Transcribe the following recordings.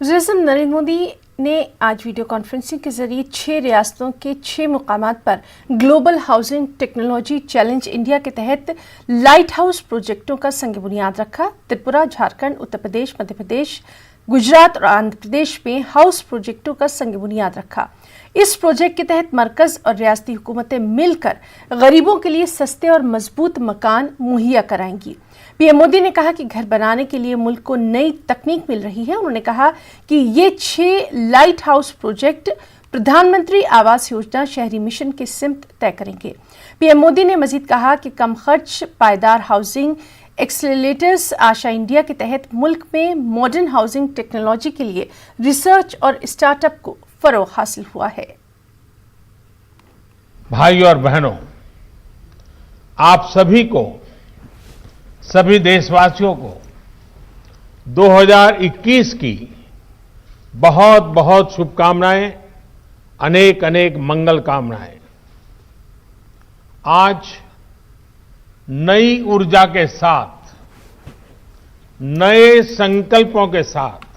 वज़ीर-ए-आज़म नरेंद्र मोदी ने आज वीडियो कॉन्फ्रेंसिंग के जरिए 6 रियासतों के 6 मुकामात पर global housing technology challenge India के तहत लाइट हाउस प्रोजेक्टों का संग बुनियाद रखा। त्रिपुरा, झारखंड, उत्तर प्रदेश, मध्य प्रदेश, गुजरात और आंध्र प्रदेश में हाउस प्रोजेक्टों का संग बुनियाद रखा। इस प्रोजेक्ट के तहत मरकज और रियासती हुकूमतें मिलकर गरीबों के लिए सस्ते और मजबूत मकान मुहैया कराएंगी। पीएम मोदी ने कहा कि घर बनाने के लिए मुल्क को नई तकनीक मिल रही है। उन्होंने कहा कि ये 6 लाइट हाउस प्रोजेक्ट प्रधानमंत्री आवास योजना शहरी मिशन की सिमत तय करेंगे। पीएम मोदी ने मजीद कहा कि कम खर्च पायदार हाउसिंग एक्सेलरेटर्स आशा इंडिया के तहत मुल्क में मॉडर्न हाउसिंग टेक्नोलॉजी के लिए रिसर्च और स्टार्टअप को फरोग हासिल हुआ है। भाइयों और बहनों, आप सभी को, सभी देशवासियों को 2021 की बहुत बहुत शुभकामनाएं, अनेक अनेक मंगल कामनाएं। आज नई ऊर्जा के साथ, नए संकल्पों के साथ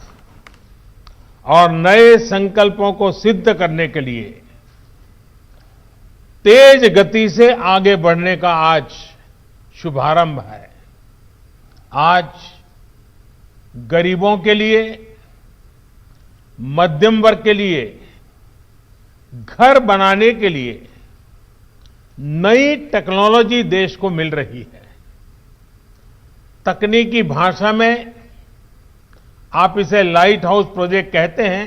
और नए संकल्पों को सिद्ध करने के लिए तेज गति से आगे बढ़ने का आज शुभारंभ है। आज गरीबों के लिए, मध्यम वर्ग के लिए, घर बनाने के लिए नई टेक्नोलॉजी देश को मिल रही है। तकनीकी भाषा में आप इसे लाइट हाउस प्रोजेक्ट कहते हैं।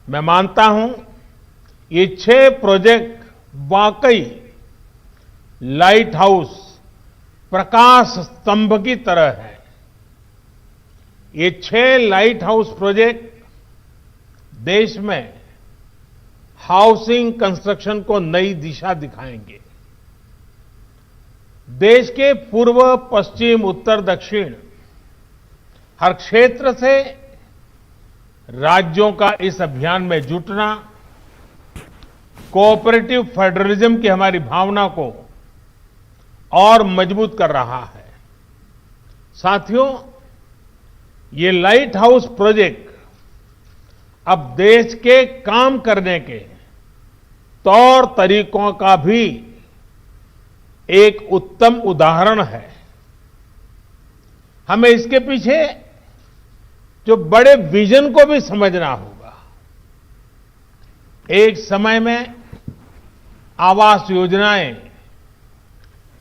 मैं मानता हूं ये 6 प्रोजेक्ट वाकई लाइट हाउस, प्रकाश स्तंभ की तरह है। ये 6 लाइट हाउस प्रोजेक्ट देश में हाउसिंग कंस्ट्रक्शन को नई दिशा दिखाएंगे। देश के पूर्व, पश्चिम, उत्तर, दक्षिण हर क्षेत्र से राज्यों का इस अभियान में जुटना कोऑपरेटिव फेडरलिज्म की हमारी भावना को और मजबूत कर रहा है। साथियों, ये लाइट हाउस प्रोजेक्ट अब देश के काम करने के तौर तरीकों का भी एक उत्तम उदाहरण है। हमें इसके पीछे जो बड़े विजन को भी समझना होगा। एक समय में आवास योजनाएं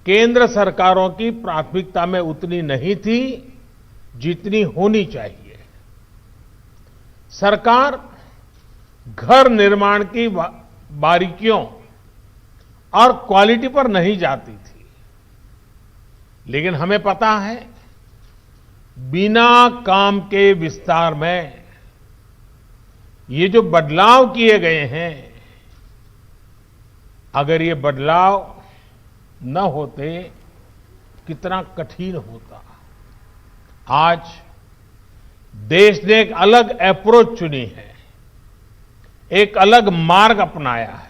केंद्र सरकारों की प्राथमिकता में उतनी नहीं थी जितनी होनी चाहिए। सरकार घर निर्माण की बारीकियों और क्वालिटी पर नहीं जाती थी, लेकिन हमें पता है बिना काम के विस्तार में ये जो बदलाव किए गए हैं, अगर ये बदलाव न होते कितना कठिन होता। आज देश ने एक अलग अप्रोच चुनी है, एक अलग मार्ग अपनाया है।